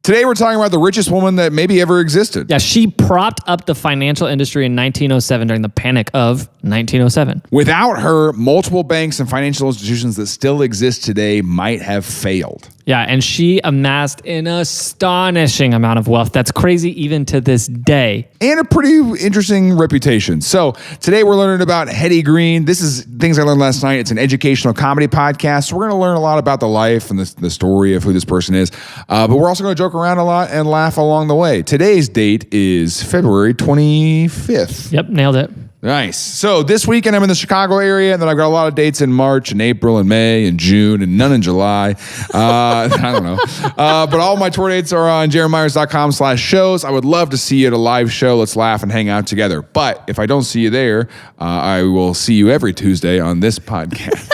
Today we're talking about the richest woman that maybe ever existed. Yeah, she propped up the financial industry in 1907 during the Panic of 1907. Without her, multiple banks and financial institutions that still exist today might have failed. Yeah, and she amassed an astonishing amount of wealth. That's crazy even to this day. And a pretty interesting reputation. So today we're learning about Hetty Green. This is things I learned last night. It's an educational comedy podcast. So we're going to learn a lot about the life and the story of who this person is. But we're also going to joke around a lot and laugh along the way. Today's date is February 25th. Yep, nailed it. Nice. So this weekend I'm in the Chicago area, and then I've got a lot of dates in March and April and May and June and none in July. I don't know. But all my tour dates are on jaronmyers.com/shows. I would love to see you at a live show. Let's laugh and hang out together. But if I don't see you there, I will see you every Tuesday on this podcast.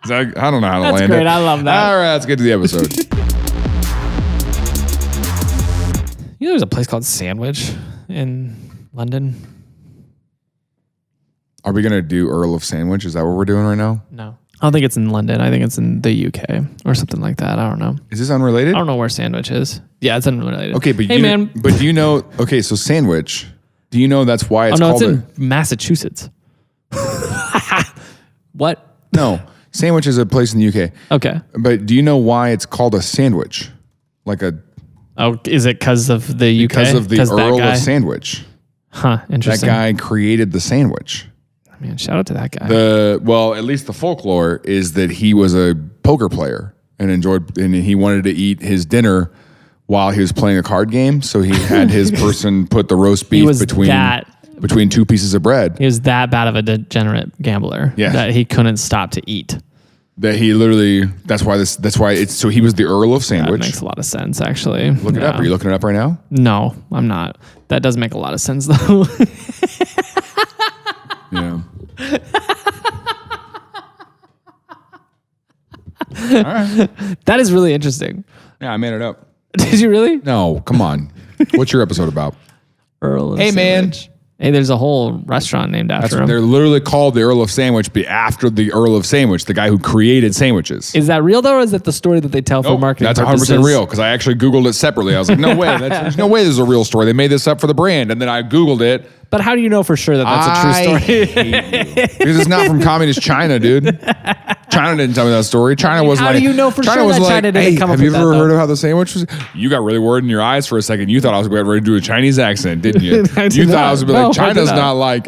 I don't know how to land it. That's great. I love that. All right, let's get to the episode. You know there's a place called Sandwich in London? Are we going to do Earl of Sandwich? Is that what we're doing right now? No. I don't think it's in London. I think it's in the UK or something like that. I don't know. Is this unrelated? I don't know where Sandwich is. Yeah, it's unrelated. Okay, but hey, man. But do you know? Okay, so Sandwich. Do you know that's why it's called? It's in Massachusetts. What? No, Sandwich is a place in the UK. Okay. But do you know why it's called a sandwich? Like a. Oh, is it because of the UK? Because of the Earl of Sandwich. Huh. Interesting. That guy created the sandwich. Man, shout out to that guy. Well, at least the folklore is that he was a poker player and he wanted to eat his dinner while he was playing a card game. So he had his person put the roast beef between two pieces of bread. He was that bad of a degenerate gambler that he couldn't stop to eat. That he literally, that's why it's, so he was the Earl of Sandwich. That makes a lot of sense, actually. Look it up. Are you looking it up right now? No, I'm not. That does make a lot of sense, though. Yeah. All right. That is really interesting. Yeah, I made it up. Did you really? No, come on. What's your episode about? Earl of Hey, Sandwich. man. Hey, there's a whole restaurant named after him. They're literally called the Earl of Sandwich after the Earl of Sandwich, the guy who created sandwiches. Is that real, though, or is that the story that they tell for marketing That's purposes? 100% real, because I actually Googled it separately. I was like, no way. There's no way this is a real story. They made this up for the brand. And then I Googled it. But how do you know for sure that that's a true story? Because it's not from communist China, dude. China didn't tell me that story. China was how like, do you know for sure that China didn't come up with that? Have you ever heard of how the sandwich was? You got really worried in your eyes for a second. You thought I was ready to do a Chinese accent, didn't you? You thought I was going to be like, China's not like...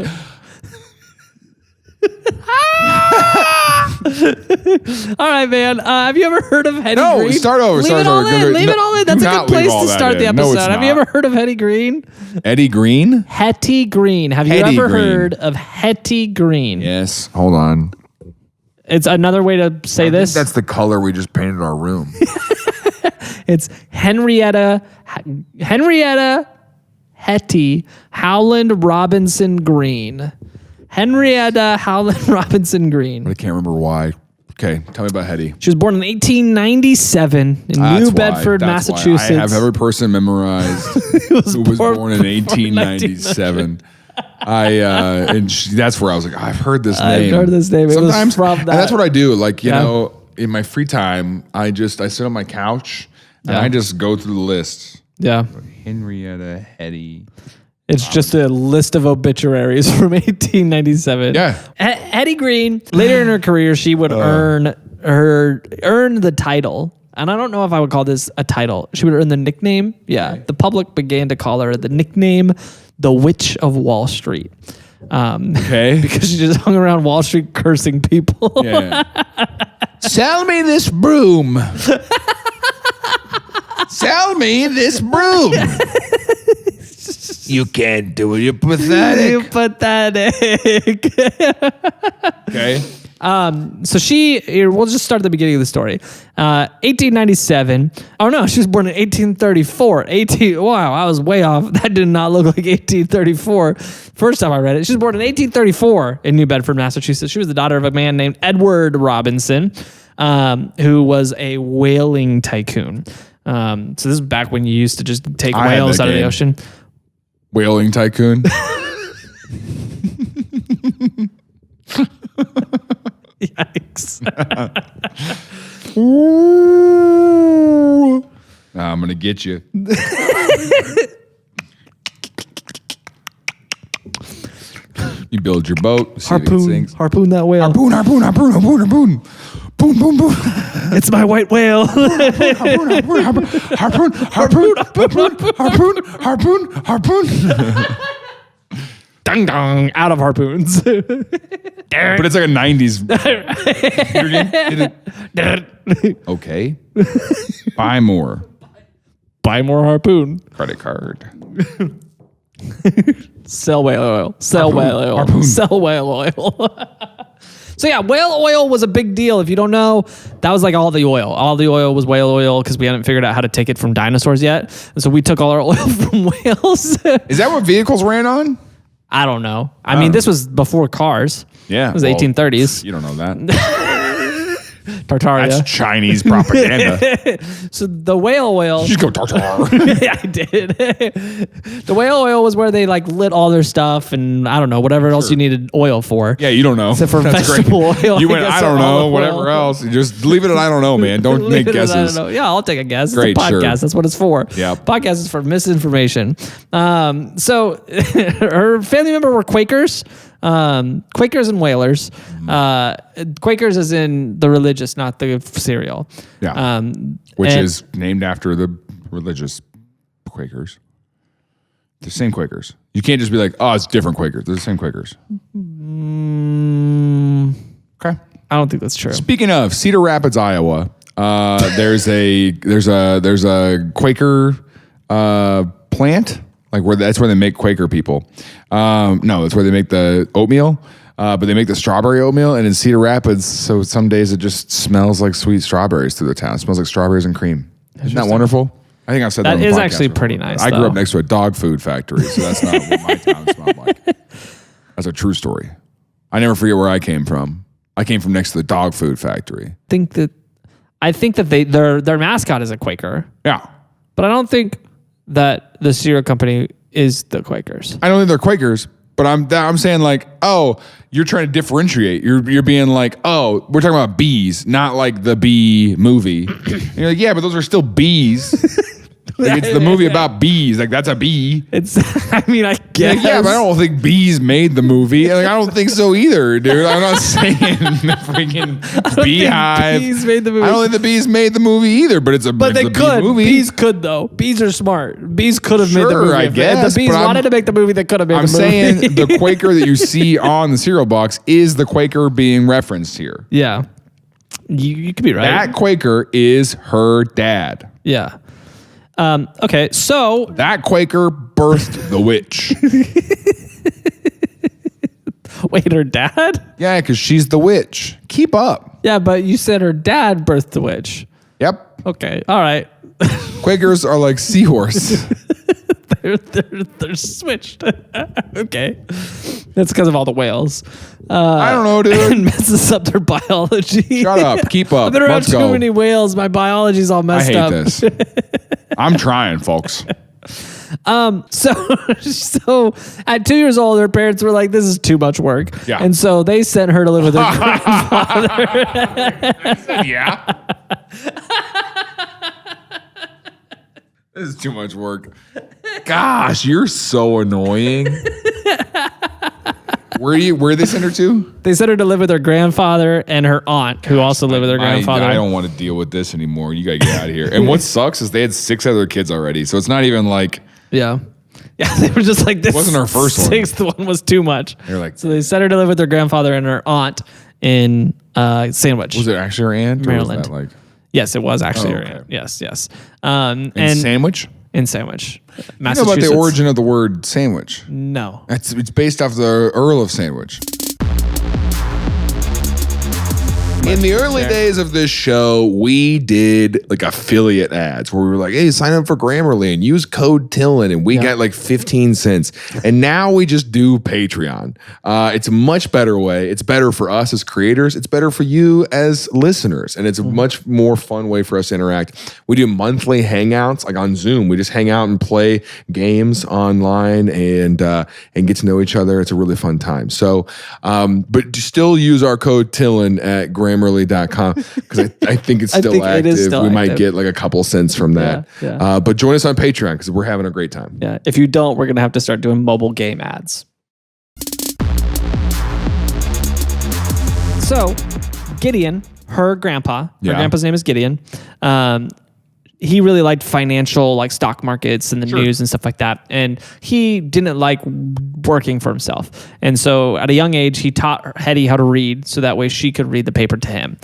All right, man. Have you ever heard of Hetty Green? No, start over. Leave it all in. That's a good place to start the episode. Have you ever heard of Hetty Green? Eddie Green? Hetty Green. Have you ever heard of Hetty Green? Yes. Hold on. It's another way to say this. That's the color we just painted our room. It's Henrietta Hetty Howland Robinson Green. Henrietta Howland Robinson Green. I can't remember why. Okay, tell me about Hetty. She was born in 1897 in New Bedford, Massachusetts. I have every person memorized who was born in 1897. That's where I was like, I've heard this name. I've heard this name. Sometimes, it was from that. And that's what I do. Like, you know, in my free time, I sit on my couch and I just go through the list. Yeah. Henrietta Hetty. It's just a list of obituaries from 1897. Yeah. Hetty Green, later in her career, she would earn the title. And I don't know if I would call this a title. She would earn the nickname. Yeah. The public began to call her the nickname, the Witch of Wall Street. Okay. Because she just hung around Wall Street cursing people. Yeah. Sell me this broom. Sell me this broom. You can't do it. You're pathetic. You're pathetic. Okay. So we'll just start at the beginning of the story. 1897. Oh no, she was born in 1834. Wow, I was way off. That did not look like 1834. First time I read it. She was born in 1834 in New Bedford, Massachusetts. She was the daughter of a man named Edward Robinson, who was a whaling tycoon. So this is back when you used to just take whales out of the ocean. Whaling tycoon. Yikes. I'm going to get you. You build your boat. See if it sinks. Harpoon that whale. Harpoon. Boom, boom, boom. It's my white whale. Harpoon. Ding dong, out of harpoons. But it's like a 90s. Okay. Buy more. Buy more harpoon. Credit card. Sell whale oil. Sell whale oil. Harpoon. Sell whale oil. So yeah, whale oil was a big deal. If you don't know, that was like all the oil. All the oil was whale oil because we hadn't figured out how to take it from dinosaurs yet. And so we took all our oil from whales. Is that what vehicles ran on? I don't know. I mean, this was before cars. Yeah. It was 1830s. You don't know that. Tartaria. That's Chinese propaganda. So the whale oil. Just go tartar. Yeah, I did. The whale oil was where they like lit all their stuff and I don't know, whatever else you needed oil for. Yeah, you don't know. Except for That's vegetable great. oil. You went, I don't know, olive whatever oil. else. You just leave it at I don't know, man. Don't make guesses. I don't know. Yeah, I'll take a guess. Great, it's a podcast. sure. That's what it's for. Yeah. Podcast is for misinformation. So her family member were Quakers. Quakers and whalers. Quakers as in the religious, not the cereal. Yeah. Which is named after the religious Quakers. The same Quakers. You can't just be like, oh, it's different Quakers. They're the same Quakers. Okay. I don't think that's true. Speaking of Cedar Rapids, Iowa, there's a Quaker plant, like that's where they make Quaker people. No, it's where they make the oatmeal, but they make the strawberry oatmeal. And in Cedar Rapids, so some days it just smells like sweet strawberries through the town. It smells like strawberries and cream. Isn't that wonderful? I think I've said that. That on the is podcast actually before. pretty nice. I grew up next to a dog food factory, so that's not what my town smelled like. That's a true story. I never forget where I came from. I came from next to the dog food factory. I think that their mascot is a Quaker. Yeah. But I don't think that the cereal company is the Quakers. I don't think they're Quakers, but I'm saying like, oh, you're trying to differentiate. You're being like, oh, we're talking about bees, not like the bee movie. And you're like, yeah, but those are still bees. Like it's the movie about bees. Like that's a bee. I mean, I guess. Yeah, but I don't think bees made the movie. Like I don't think so either, dude. I'm not saying the freaking beehive. Bees made the movie. I don't think the bees made the movie either, but But they could. movie. Bees could though. Bees are smart. Bees could have made the Sure, movie. I If guess, the bees but wanted to make the movie, they could have made I'm the movie. saying the Quaker that you see on the cereal box is the Quaker being referenced here. Yeah. You could be right. That Quaker is her dad. Yeah. Okay, so That Quaker birthed the witch. wait, her dad? Yeah, because she's the witch. Keep up. Yeah, but you said her dad birthed the witch. Yep. Okay, all right. Quakers are like seahorse. They're switched. Okay, that's because of all the whales. I don't know, dude. It messes up their biology. Shut up. Keep up. I've been around Let's too go. many whales. My biology's all I messed hate up. this. I'm trying, folks. So at 2 years old, her parents were like, "This is too much work," Yeah. and so they sent her to live with her grandfather. Yeah. This is too much work. Gosh, you're so annoying. Where they send her to? They sent her to live with her grandfather and her aunt, who also lived with her grandfather. I don't want to deal with this anymore. You gotta get out of here. And what sucks is they had 6 other kids already, so it's not even like Yeah. Yeah, they were just like, this wasn't her first one. 6th one was too much. They're like, So they sent her to live with her grandfather and her aunt in Sandwich. was it actually her aunt? Maryland. Or was that like Yes, it was actually her okay. aunt. Yes. in And Sandwich? in Sandwich, You know Massachusetts. about the origin of the word sandwich? No. It's based off the Earl of Sandwich. In the early days of this show, we did like affiliate ads where we were like, hey, sign up for Grammarly and use code TILLN and we got like 15 cents. And now we just do Patreon. It's a much better way. It's better for us as creators. It's better for you as listeners. And it's a much more fun way for us to interact. We do monthly hangouts like on Zoom. We just hang out and play games online and get to know each other. It's a really fun time. So, but still use our code TILLN at Grammarly Grammarly.com because I think it's still active. It is still we might active. get like a couple cents from that. Yeah. But join us on Patreon because we're having a great time. Yeah. If you don't, we're going to have to start doing mobile game ads. So Gideon, her grandpa's name is Gideon. He really liked financial, like stock markets and the news and stuff like that. And he didn't like working for himself. And so at a young age, he taught Hetty how to read so that way she could read the paper to him.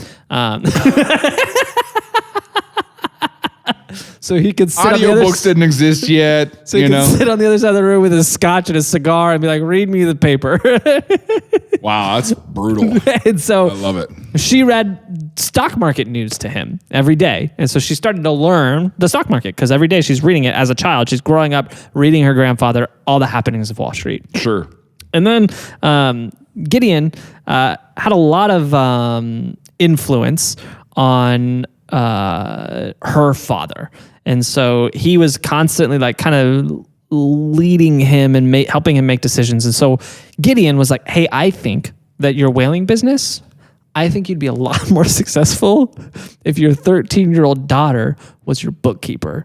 So he could sit audiobooks didn't exist yet. So he could sit on the other side of the room with his scotch and his cigar and be like, read me the paper. Wow, that's brutal. And so I love it. She read stock market news to him every day. And so she started to learn the stock market because every day she's reading it as a child. She's growing up reading her grandfather all the happenings of Wall Street. Sure. And then Gideon had a lot of influence on her father. And so he was constantly like kind of leading him and helping him make decisions. And so Gideon was like, hey, I think that your whaling business, I think you'd be a lot more successful if your 13-year-old daughter was your bookkeeper.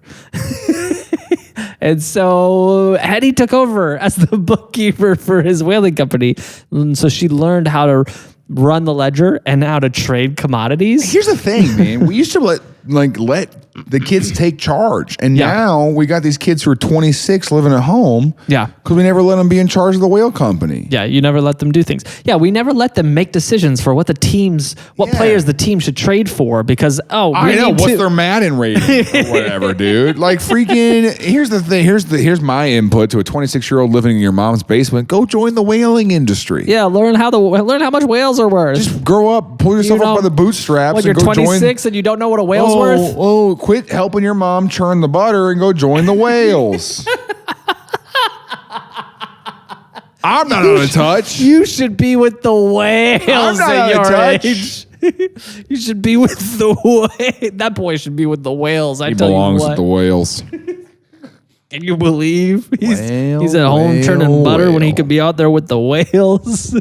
And so Hetty took over as the bookkeeper for his whaling company. And so she learned how to run the ledger and how to trade commodities. Here's the thing, man. We used to let the kids take charge. And now we got these kids who are 26 living at home. Yeah. Because we never let them be in charge of the whale company. Yeah, you never let them do things. Yeah, we never let them make decisions for what players the team should trade for because, I know what's their Madden rating or whatever, dude. Like freaking, here's the thing. Here's my input to a 26-year-old living in your mom's basement. Go join the whaling industry. Yeah, learn how much whales are worth. Just grow up, pull yourself up by the bootstraps. When you're 26 and you don't know what a whale's worth? Oh, quit helping your mom churn the butter and go join the whales. I'm not out of touch. You should be with the whales. I'm not out of touch. Age. You should be with the whales. That boy should be with the whales. He belongs with the whales. Can you believe he's at home churning butter when he could be out there with the whales?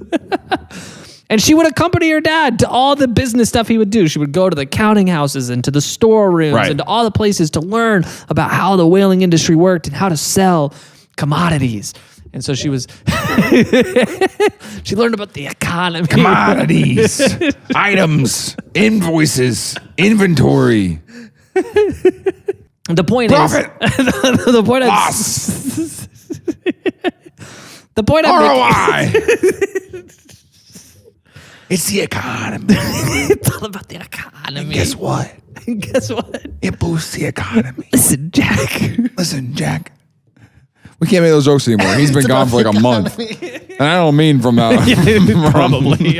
And she would accompany her dad to all the business stuff he would do. She would go to the counting houses and to the storerooms and to all the places to learn about how the whaling industry worked and how to sell commodities. And so she was, she learned about the economy. Commodities, items, invoices, inventory. The point Profit. The point Loss. The point ROI. It's the economy. It's all about the economy. And guess what? It boosts the economy. Listen, Jack. We can't make those jokes anymore. He's been gone for like a month. And I don't mean from probably.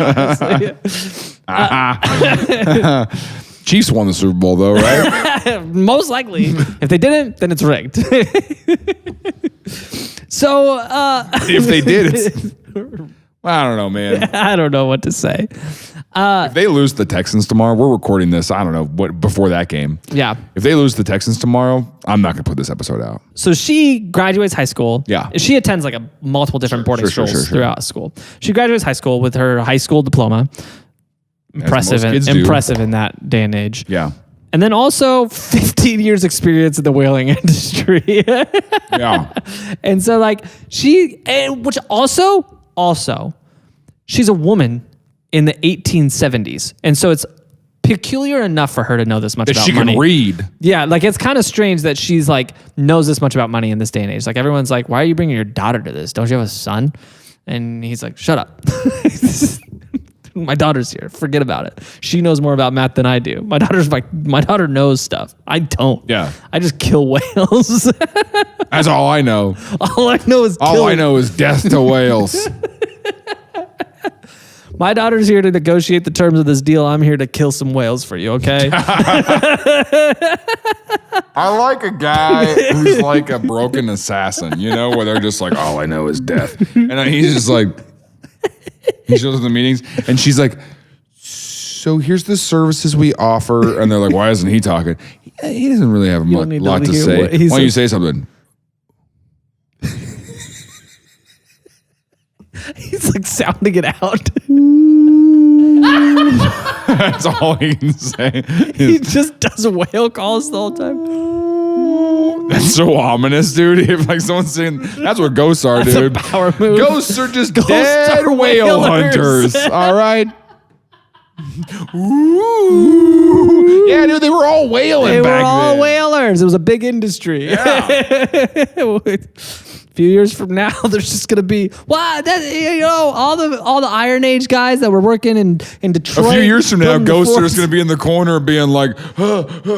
Chiefs won the Super Bowl though, right? Most likely. If they didn't, then it's rigged. So if they did, it's I don't know, man. I don't know what to say. If they lose the Texans tomorrow, we're recording this, I don't know, before that game. Yeah. If they lose the Texans tomorrow, I'm not going to put this episode out. So she graduates high school. Yeah. She attends like multiple different boarding schools Sure. throughout school. She graduates high school with her high school diploma. Impressive in that day and age. Yeah. And then also 15 years experience in the whaling industry. Yeah. And so like which also, she's a woman in the 1870s. And so it's peculiar enough for her to know this much about money. She can read. Yeah, like it's kind of strange that she's like knows this much about money in this day and age. Like everyone's like, why are you bringing your daughter to this? Don't you have a son? And he's like, shut up. My daughter's here. Forget about it. She knows more about math than I do. My daughter knows stuff. I don't. Yeah. I just kill whales. That's all I know. All I know is death to whales. My daughter's here to negotiate the terms of this deal. I'm here to kill some whales for you, okay? I like a guy who's like a broken assassin, where they're just like, all I know is death. And he's just like, he shows up at the meetings and she's like, so here's the services we offer. And they're like, why isn't he talking? He doesn't really have a lot to say. Why don't you say something? He's like sounding it out. That's all he can say. He just does whale calls the whole time. That's so ominous, dude. If like someone's saying, that's what ghosts are, That's dude. a power move. Ghosts are just Ghosts dead are whale whalers. hunters. All right. Ooh. Yeah, dude, they were all whaling They were back all then. whalers. It was a big industry. Yeah. A few years from now, there's just gonna be all the Iron Age guys that were working in Detroit. A few years from now, building the ghosts are forts. just going to be in the corner being like,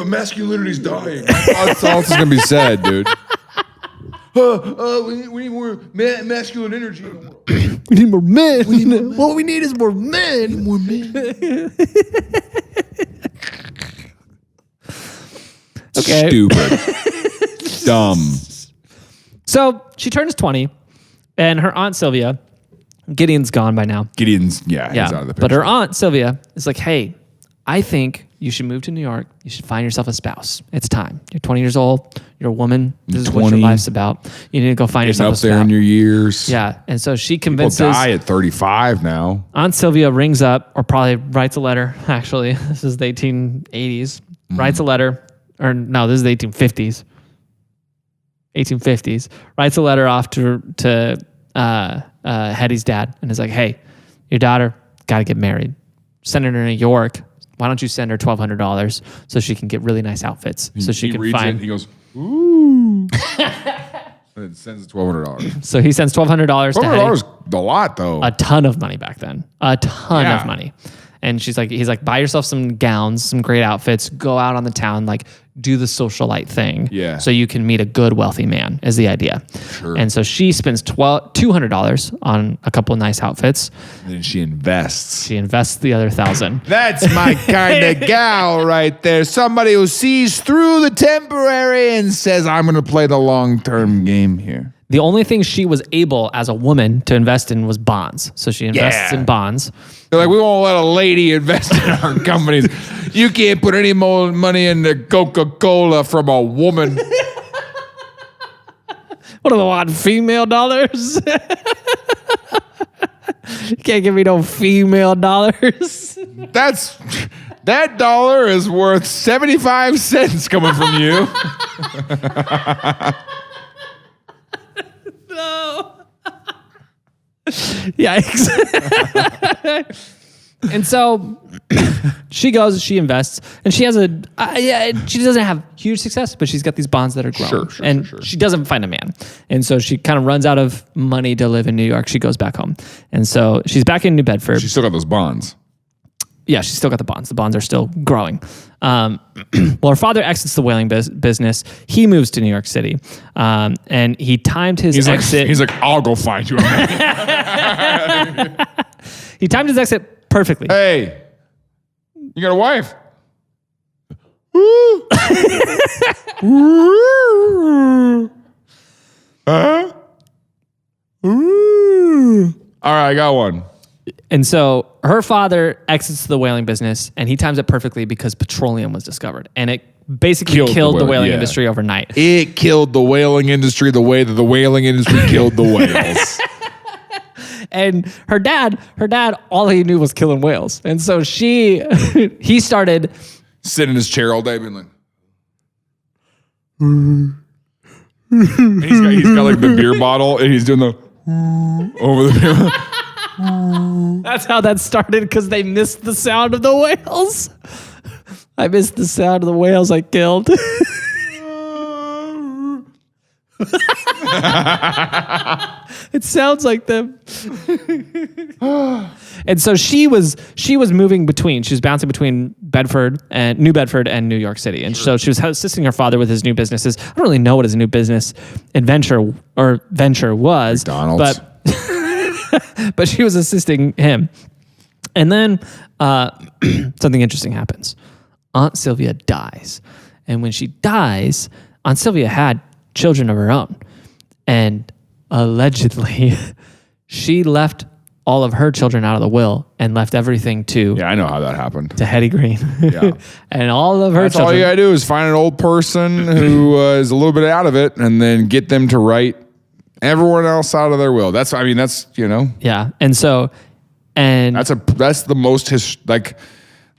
masculinity's dying. That's all that's going to be said, dude. We need more masculine energy in the world. We need more men. What we need is more men. More men. Okay. Stupid. Dumb. So she turns 20, and her aunt Sylvia, Gideon's gone by now. Gideon's, he's out of the picture. But her aunt Sylvia is like, hey, I think you should move to New York. You should find yourself a spouse. It's time. You're 20 years old. You're a woman. This is what your 20. life's about. You need to go find Getting yourself up a spouse. there in your years. Yeah. And so she People convinces die at 35 now. Aunt Sylvia rings up, or probably writes a letter. Actually, this is the 1880s. Writes a letter, or no, this is the 1850s. 1850s. Writes a letter off to Hetty's dad, and is like, "Hey, your daughter got to get married. Send her to New York. Why don't you send her $1,200 so she can get really nice outfits, so she He can reads find." it, he goes, ooh. And sends $1,200. So he sends $1,200 to Hetty. $1,200 a lot, though. A ton of money back then. A ton Yeah. of money. And he's like, buy yourself some gowns, some great outfits, go out on the town, like do the socialite thing. Yeah. So you can meet a good, wealthy man is the idea. Sure. And so she spends $200 on a couple of nice outfits. And then she invests. She invests the other $1,000. That's my kind of gal right there. Somebody who sees through the temporary and says, I'm going to play the long-term game here. The only thing she was able as a woman to invest in was bonds. So she invests Yeah. in bonds. They're like, we won't let a lady invest in our companies. You can't put any more money into Coca-Cola from a woman. What do I want? Female dollars? You can't give me no female dollars. That dollar is worth 75 cents coming from you. No. Yikes. And so she goes, she invests, and she has she doesn't have huge success, but she's got these bonds that are growing. Sure. She doesn't find a man. And so she kind of runs out of money to live in New York. She goes back home. And so she's back in New Bedford. She's still got those bonds. Yeah, she's still got the bonds. The bonds are still growing. Well, her father exits the whaling business. He moves to New York City, and he timed his exit. He's like, I'll go find you a man. He timed his exit perfectly. Hey, you got a wife? Huh? All right, I got one. And so her father exits the whaling business, and he times it perfectly because petroleum was discovered, and it basically killed the whaling industry overnight. It killed the whaling industry the way that the whaling industry killed the whales. And her dad, all he knew was killing whales, and so he started Sitting in his chair all day, being like, and he's got like the beer bottle, and he's doing the over the beer. That's how that started, because they missed the sound of the whales. I missed the sound of the whales I killed. It sounds like them. And so she was moving between. She was bouncing between New Bedford and New York City. And so she was assisting her father with his new businesses. I don't really know what his new business venture was. McDonald's. But she was assisting him. And then something interesting happens. Aunt Sylvia dies. And when she dies, Aunt Sylvia had children of her own. And allegedly, she left all of her children out of the will and left everything to Yeah, I know how that happened. Hetty Green. Yeah. And all of her That's children. all you gotta do is find an old person who is a little bit out of it, and then get them to write everyone else out of their will. That's Yeah. And so And That's the most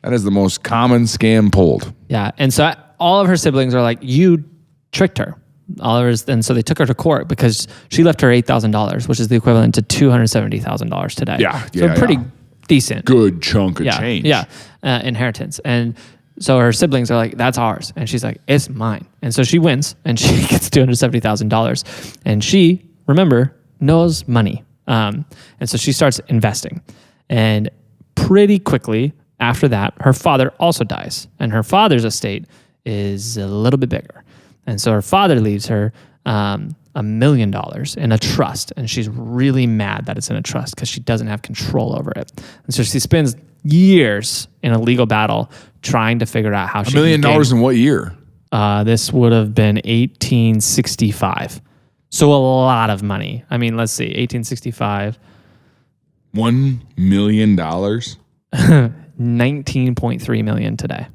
that is the most common scam pulled. yeah. And so all of her siblings are like, you tricked her. All of hers, and so they took her to court because she left her $8,000, which is the equivalent to $270,000 today. Yeah. So pretty decent. Good chunk of change. Yeah. Inheritance. And so her siblings are like, that's ours. And she's like, it's mine. And so she wins and she gets $270,000. And she, remember, knows money. And so she starts investing. And pretty quickly after that, her father also dies. And her father's estate is a little bit bigger. And so her father leaves her $1 million in a trust. And she's really mad that it's in a trust because she doesn't have control over it. And so she spends years in a legal battle trying to figure out how she $1 million in what year? This would have been 1865. So a lot of money. I mean, let's see, 1865. $1 million? 19.3 million today.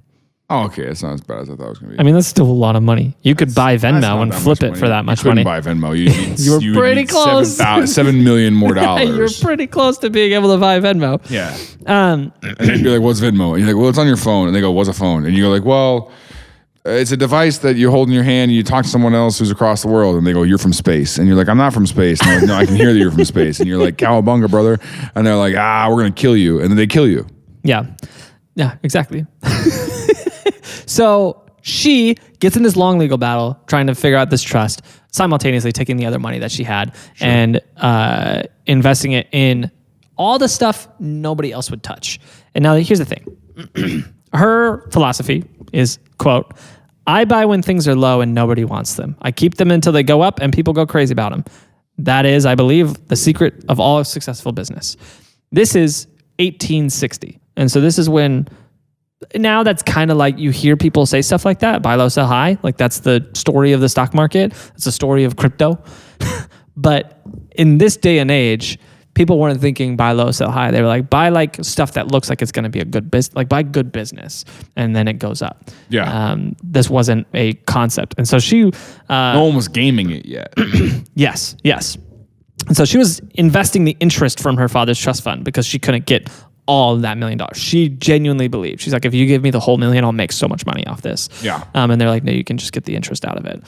Oh, okay. That's not as bad as I thought it was going to be. I mean, that's still a lot of money. You could buy Venmo and flip it for that much money. You couldn't buy Venmo. You were pretty close. $7 million more dollars. You were pretty close to being able to buy Venmo. Yeah. And they'd be like, what's Venmo? And you're like, well, it's on your phone. And they go, what's a phone? And you go like, well, it's a device that you hold in your hand and you talk to someone else who's across the world. And they go, you're from space. And you're like, I'm not from space. And they're like, no, I can hear that you're from space. And you're like, cowabunga, brother. And they're like, we're going to kill you. And then they kill you. Yeah. Yeah, exactly. So she gets in this long legal battle trying to figure out this trust, simultaneously taking the other money that she had and investing it in all the stuff nobody else would touch. And now here's the thing. Her philosophy is, quote, I buy when things are low and nobody wants them. I keep them until they go up and people go crazy about them. That is, I believe, the secret of all successful business. This is 1860. And so this is when... Now that's kind of like you hear people say stuff like that, buy low, sell high. Like that's the story of the stock market. It's the story of crypto. But in this day and age, people weren't thinking buy low, sell high. They were like, buy like stuff that looks like it's going to be a good business, like buy good business. And then it goes up. Yeah. This wasn't a concept. And so she... no one was gaming it yet. Yes. And so she was investing the interest from her father's trust fund because she couldn't get all of that $1 million. She genuinely believed. She's like, if you give me the whole $1 million, I'll make so much money off this. Yeah. And they're like, no, you can just get the interest out of it.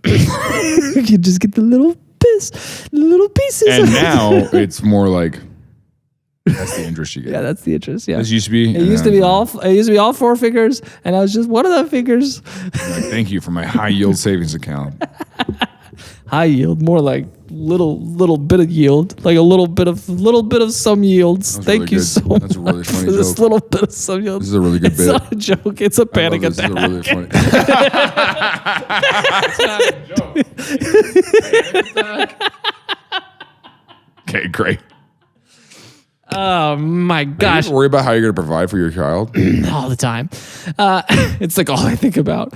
You can just get the little pieces. And now it's more like that's the interest you get. Yeah, that's the interest. Yeah. This used to be. It used to be all four figures, and I was just one of the figures. Like, thank you for my high yield savings account. High yield, more like little bit of yield, like a little bit of some yields. Thank really you good. so much. That's a really funny for this joke. little bit of some yield. This is a really good It's bit. not a joke. It's a panic This attack. is a really funny. It's not a joke. Okay, great. Oh my Do you gosh! ever worry about how you're going to provide for your child? All the time. It's like all I think about.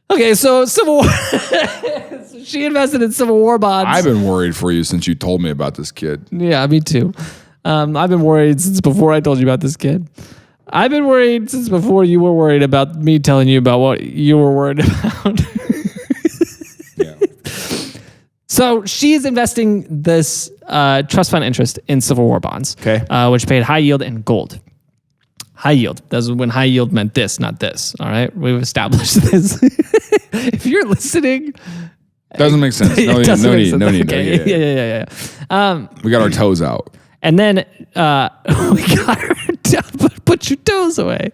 Okay, so Civil War. So she invested in Civil War bonds. I've been worried for you since you told me about this kid. Yeah, me too. I've been worried since before I told you about this kid. I've been worried since before you were worried about me telling you about what you were worried about. Yeah. So she is investing this trust fund interest in Civil War bonds, Okay. Which paid high yield and gold. High yield. That's when high yield meant this, not this. All right, we've established this. If you're listening, Doesn't make sense. No need. Okay. Yeah. We got our toes out. And then we got her to put your toes away.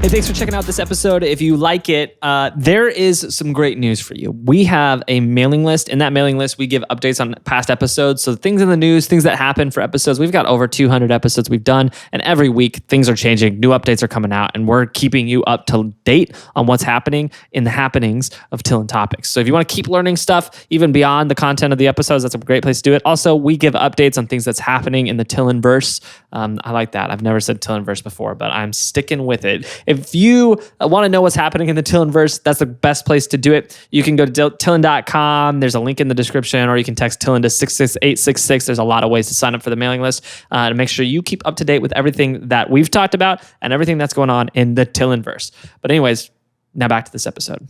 Hey, thanks for checking out this episode. If you like it, there is some great news for you. We have a mailing list. In that mailing list, we give updates on past episodes. So things in the news, things that happen for episodes. We've got over 200 episodes we've done. And every week, things are changing. New updates are coming out. And we're keeping you up to date on what's happening in the happenings of TILLN Topics. So if you want to keep learning stuff, even beyond the content of the episodes, that's a great place to do it. Also, we give updates on things that's happening in the TILLN verse. I like that. I've never said TILLN verse before, but I'm sticking with it. If you want to know what's happening in the TILLN verse, that's the best place to do it. You can go to TILLN.com. There's a link in the description, or you can text TILLN to 66866. There's a lot of ways to sign up for the mailing list to make sure you keep up to date with everything that we've talked about and everything that's going on in the TILLN verse. But anyways, now back to this episode.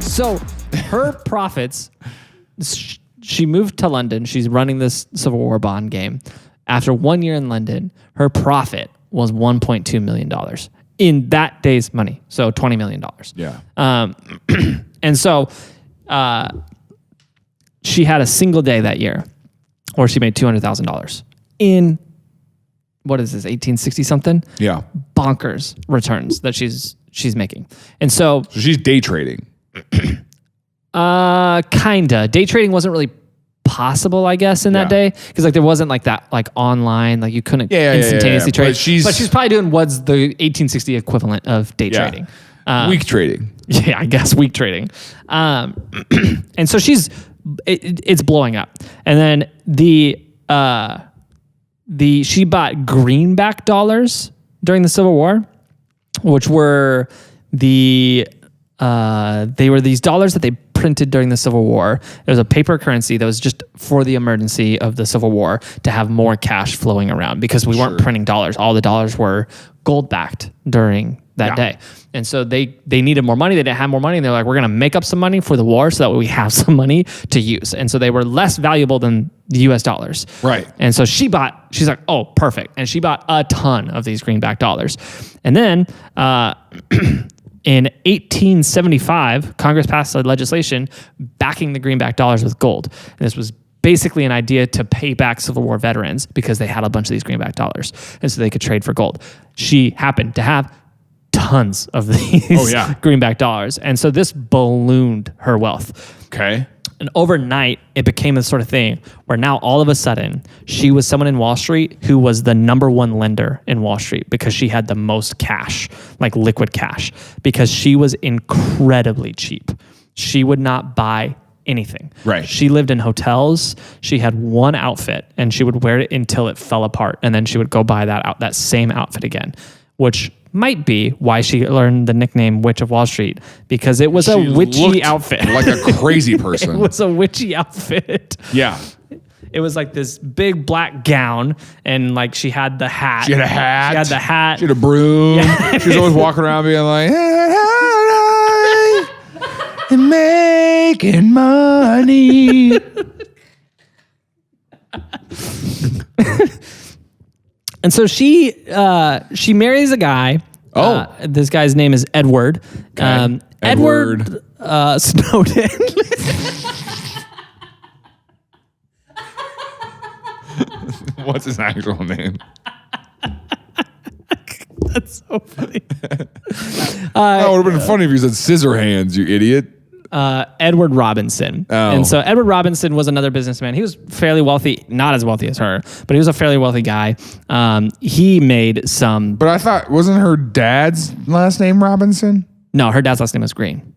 So her profits, she moved to London. She's running this Civil War bond game. After 1 year in London, her profit was $1.2 million in that day's money. So $20 million. Yeah. And so she had a single day that year where she made $200,000 in, what is this, 1860 something? Yeah. Bonkers returns that she's making. And so she's day trading. Kinda. Day trading wasn't really possible, I guess, in that day, because like there wasn't like that like online, like you couldn't instantaneously trade. But she's probably doing what's the 1860 equivalent of day trading. Week trading. Yeah, I guess week trading. And so it's blowing up. And then she bought greenback dollars during the Civil War, which were they were these dollars that they printed during the Civil War. It was a paper currency that was just for the emergency of the Civil War to have more cash flowing around, because we weren't printing dollars. All the dollars were gold backed during that day. And so they needed more money. They didn't have more money. And they're like, we're going to make up some money for the war so that we have some money to use. And so they were less valuable than the US dollars. Right. And so she's like, oh, perfect. And she bought a ton of these greenback dollars. And then, in 1875, Congress passed legislation backing the greenback dollars with gold. And this was basically an idea to pay back Civil War veterans because they had a bunch of these greenback dollars, and so they could trade for gold. She happened to have tons of these greenback dollars. And so this ballooned her wealth. Okay. And overnight, it became this sort of thing where now all of a sudden, she was someone in Wall Street who was the number one lender in Wall Street because she had the most cash, like liquid cash, because she was incredibly cheap. She would not buy anything. Right. She lived in hotels. She had one outfit and she would wear it until it fell apart. And then she would go buy that same outfit again, which might be why she learned the nickname Witch of Wall Street, because it was a witchy outfit. Like a crazy person. It was a witchy outfit. Yeah. It was like this big black gown, and like she had the hat. She had a hat. She had the hat. She had a broom. Yeah. She was always walking around being like, and making money. And so she marries a guy. This guy's name is Edward. Okay. Edward Snowden. What's his actual name? That's so funny. It would have been funny if you said Scissorhands, you idiot. Edward Robinson. Oh. And so Edward Robinson was another businessman. He was fairly wealthy, not as wealthy as her, but he was a fairly wealthy guy. He made some... But I thought, wasn't her dad's last name Robinson? No, her dad's last name was Green.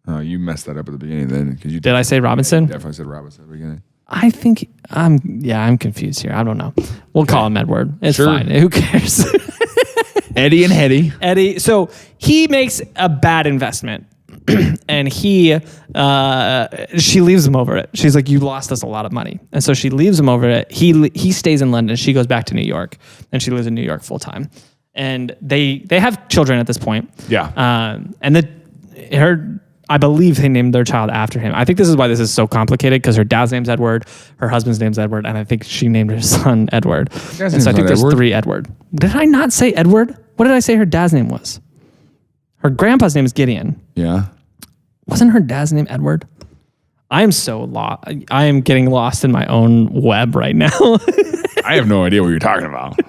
Oh, you messed that up at the beginning then. Did I say Robinson? You definitely said Robinson at the beginning. I think I'm confused here. I don't know. We'll call him Edward. It's fine. Who cares? Eddie and Hetty. Eddie. So he makes a bad investment. And she leaves him over it. She's like, you lost us a lot of money. And so she leaves him over it. He stays in London. She goes back to New York, and she lives in New York full time. And they have children at this point. Yeah. And I believe they named their child after him. I think this is why this is so complicated, because her dad's name's Edward, her husband's name's Edward, and I think she named her son Edward. And so I think there's three Edward. Did I not say Edward? What did I say her dad's name was? Her grandpa's name is Gideon. Yeah. Wasn't her dad's name Edward? I am so lost. I am getting lost in my own web right now. I have no idea what you're talking about.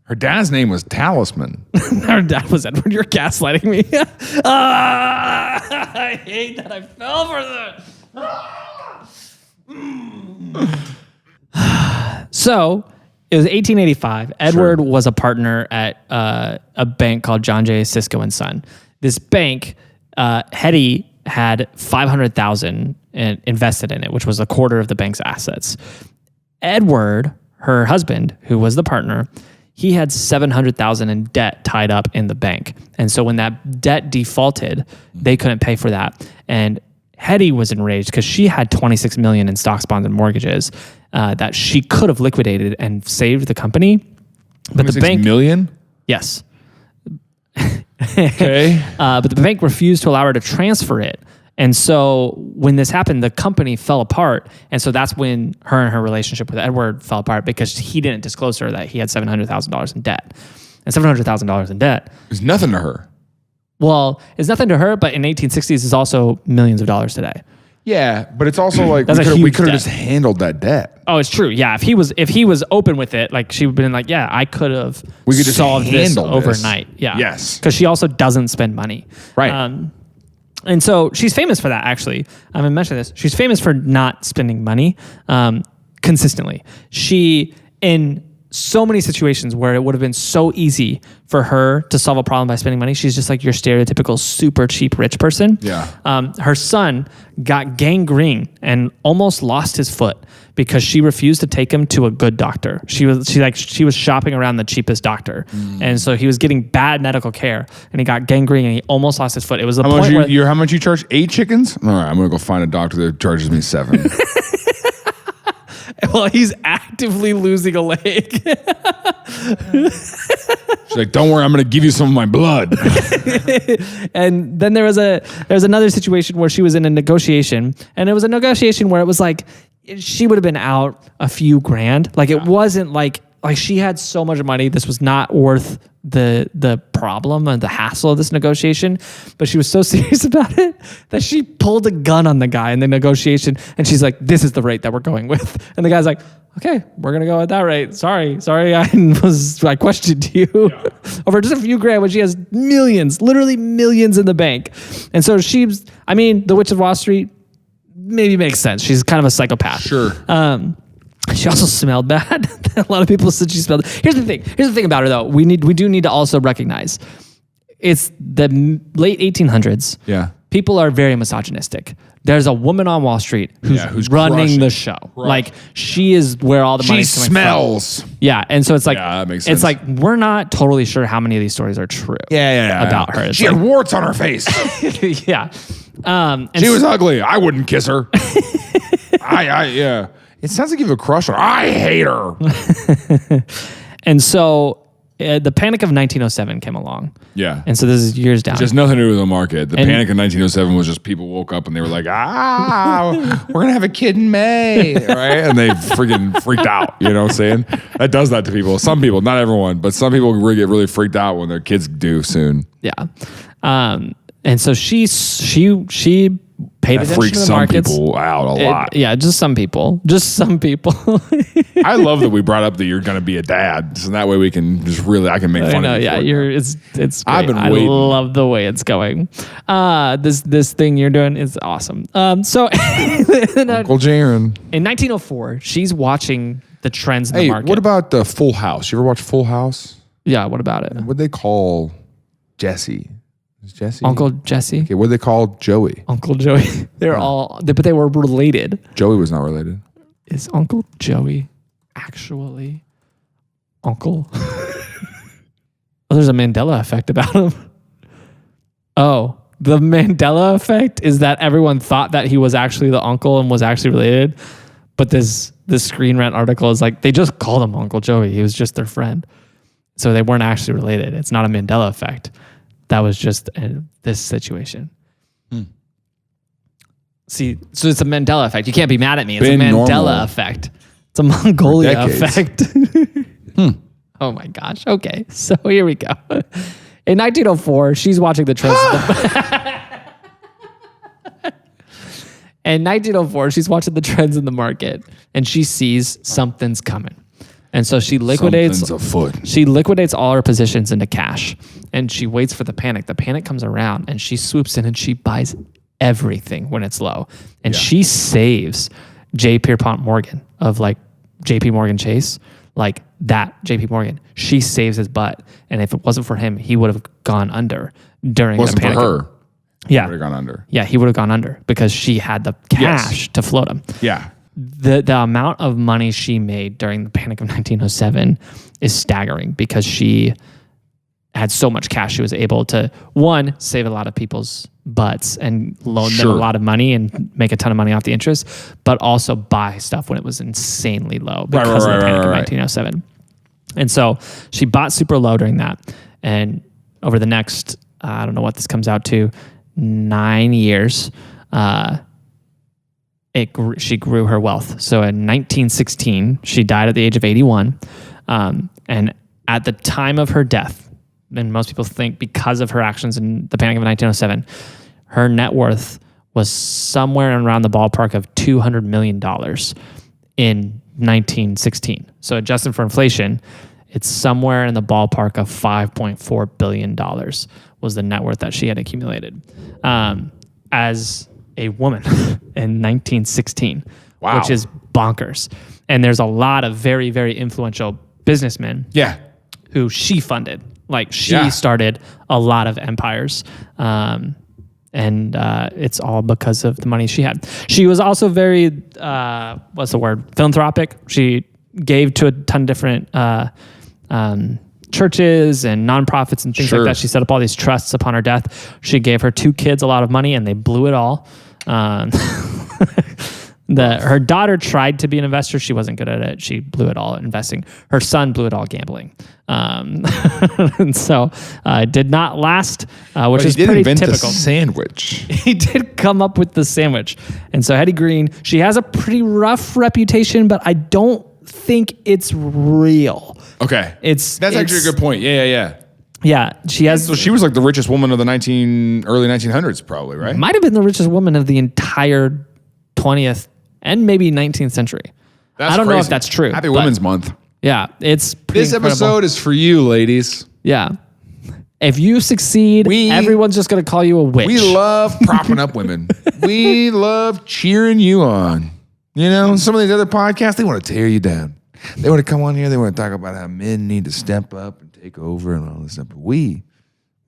Her dad's name was Talisman. Her dad was Edward. You're gaslighting me. I hate that I fell for that. So it was 1885. Edward was a partner at a bank called John J. Cisco and Son. This bank, Hetty had $500,000 invested in it, which was a quarter of the bank's assets. Edward, her husband, who was the partner, he had $700,000 in debt tied up in the bank. And so when that debt defaulted, they couldn't pay for that. And Hetty was enraged because she had $26 million in stocks, bonds, and mortgages that she could have liquidated and saved the company. But the bank... $6 million? Yes. Okay. But the bank refused to allow her to transfer it. And so when this happened, the company fell apart. And so that's when her and her relationship with Edward fell apart because he didn't disclose to her that he had $700,000 in debt. And $700,000 in debt It's nothing to her. well, it's nothing to her, but in 1860s is also millions of dollars today. Yeah, but it's also like That's a we huge could have debt. just handled that debt. Oh, it's true. Yeah, if he was open with it, like she would have been like, yeah, I could have just solved this handle this. overnight. Yeah. Yes. Because she also doesn't spend money. Right. And so she's famous for that, actually. I haven't mentioned this. She's famous for not spending money consistently. She, in so many situations where it would have been so easy for her to solve a problem by spending money, she's just like your stereotypical super cheap rich person. Yeah. Her son got gangrene and almost lost his foot because she refused to take him to a good doctor. She was shopping around the cheapest doctor, and so he was getting bad medical care, and he got gangrene and he almost lost his foot. It was the point where How much you charge? 8 chickens? All right, I'm gonna go find a doctor that charges me 7. well, he's actively losing a leg. She's like, don't worry, I'm gonna give you some of my blood. And then there was another situation where she was in a negotiation, and it was a negotiation where it was like she would have been out a few grand. Like it wasn't like she had so much money. This was not worth the problem and the hassle of this negotiation, but she was so serious about it that she pulled a gun on the guy in the negotiation, and she's like, this is the rate that we're going with. And the guy's like, okay, we're gonna go at that rate. Sorry, I questioned you over just a few grand when she has millions, literally millions in the bank. And so the Witch of Wall Street maybe makes sense. She's kind of a psychopath. Sure. She also smelled bad. A lot of people said she smelled. Here's the thing about her though. We do need to also recognize it's the late 1800s. Yeah. People are very misogynistic. There's a woman on Wall Street who's running crushing. the show. Right. Like she is where all the She money's coming smells. from. Yeah, and so it's like that makes sense. it's like we're not totally sure how many of these stories are true. About her. It's She had warts on her face. yeah. And She was ugly. I wouldn't kiss her. Yeah. It sounds like you have a crush on her. I hate her. And so the Panic of 1907 came along. Yeah. And so this is years down. Just nothing to do with the market. The Panic in 1907 was just people woke up and they were like, we're going to have a kid in May. Right? And they freaking freaked out. You know what I'm saying? That does that to people. Some people, not everyone, but some people really get really freaked out when their kids do soon. Yeah. And so she paid attention Freaks to the some markets. people out a lot. Yeah, just some people. I love that we brought up that you're going to be a dad. So that way we can I can make fun of you. Yeah, it's great. I've been I waiting. love the way it's going. This thing you're doing is awesome. So Uncle Jaron. in 1904, she's watching the trends in the Hey, market. what about the Full House? You ever watch Full House? Yeah, what about it? What'd they call Jesse? Is Jesse? Uncle Jesse? Okay, what'd they call Joey? Uncle Joey. But they were related. Joey was not related. Is Uncle Joey actually Uncle? There's a Mandela effect about him. Oh, the Mandela effect is that everyone thought that he was actually the uncle and was actually related. But this Screen Rant article is like, they just called him Uncle Joey. He was just their friend. So they weren't actually related. It's not a Mandela effect. That was just this situation. See, so it's a Mandela effect. You can't be mad at me. It's a Mandela effect. It's a Mongolia effect. Oh my gosh. Okay. So here we go. In 1904, she's watching the trends. In 1904, she's watching the trends in the market, and she sees something's coming. And so she liquidates. Something's afoot. She liquidates all her positions into cash, and she waits for the panic. The panic comes around, and she swoops in and she buys everything when it's low, and she saves J. Pierpont Morgan of like J.P. Morgan Chase, like that J.P. Morgan. She saves his butt, and if it wasn't for him, he would have gone under during the panic. For her. Yeah, Would have gone under. Yeah, he would have gone under because she had the cash to float him. Yeah. The amount of money she made during the Panic of 1907 is staggering because she had so much cash. She was able to, one, save a lot of people's butts and loan them a lot of money and make a ton of money off the interest, but also buy stuff when it was insanely low because of the Panic of 1907. And so she bought super low during that. And over the next I don't know what this comes out to, 9 years, she grew her wealth. So in 1916, she died at the age of 81. And at the time of her death, and most people think because of her actions in the Panic of 1907, her net worth was somewhere around the ballpark of $200 million in 1916. So adjusted for inflation, it's somewhere in the ballpark of $5.4 billion was the net worth that she had accumulated as a woman in 1916, Wow. which is bonkers. And there's a lot of very, very influential businessmen Yeah. who she funded. Like she started a lot of empires. And it's all because of the money she had. She was also very, philanthropic. She gave to a ton of different churches and nonprofits and things like that. She set up all these trusts upon her death. She gave her 2 kids a lot of money and they blew it all. Her daughter tried to be an investor. She wasn't good at it. She blew it all at investing. Her son blew it all gambling. And so it did not last, which is pretty typical. The sandwich. He did come up with the sandwich. And so Hetty Green, she has a pretty rough reputation, but I don't think it's real. Okay. That's actually a good point. Yeah. Yeah, she has. So she was like the richest woman of the early 1900s, probably, right? Might have been the richest woman of the entire 20th and maybe 19th century. I don't know if that's true. Happy Women's Month. Yeah, it's pretty This incredible. episode is for you, ladies. Yeah. If you succeed, everyone's just going to call you a witch. We love propping up women. We love cheering you on. You know, some of these other podcasts, they want to tear you down. They want to come on here. They want to talk about how men need to step up and take over and all this stuff. But we're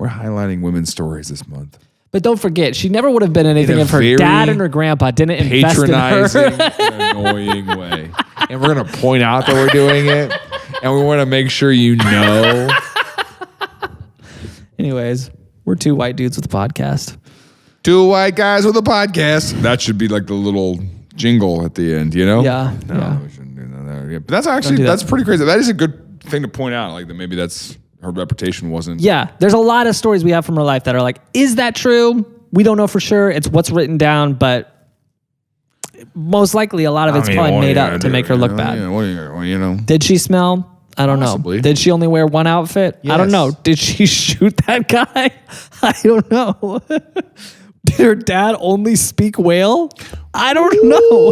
highlighting women's stories this month. But don't forget, she never would have been anything if her dad and her grandpa didn't invest in her. Patronizing, annoying way. And we're going to point out that we're doing it. And we want to make sure you know. Anyways, we're 2 white dudes with a podcast. 2 white guys with a podcast. That should be like the little jingle at the end, you know? Yeah. No, we shouldn't do that. But that's actually, that's pretty crazy. That is a good thing to point out. Like that maybe her reputation wasn't. Yeah. There's a lot of stories we have from her life that are like, is that true? We don't know for sure. It's what's written down, but most likely a lot of it's probably made up to make her look bad. Yeah, Did she smell? I don't know. Did she only wear one outfit? Yes. I don't know. Did she shoot that guy? I don't know. Did her dad only speak whale? I don't know.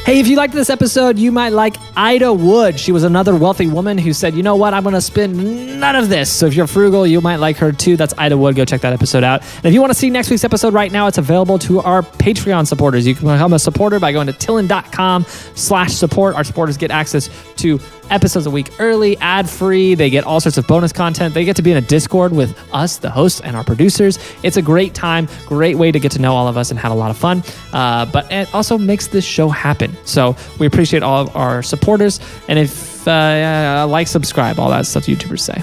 Hey, if you liked this episode, you might like Ida Wood. She was another wealthy woman who said, you know what, I'm going to spend none of this. So if you're frugal, you might like her too. That's Ida Wood. Go check that episode out. And if you want to see next week's episode right now, it's available to our Patreon supporters. You can become a supporter by going to TILLN.com/support. Our supporters get access to episodes a week early, ad-free. They get all sorts of bonus content. They get to be in a Discord with us, the hosts, and our producers. It's a great time, great way to get to know all of us and have a lot of fun. But it also makes this show happen. So we appreciate all of our supporters. And if like, subscribe, all that stuff YouTubers say.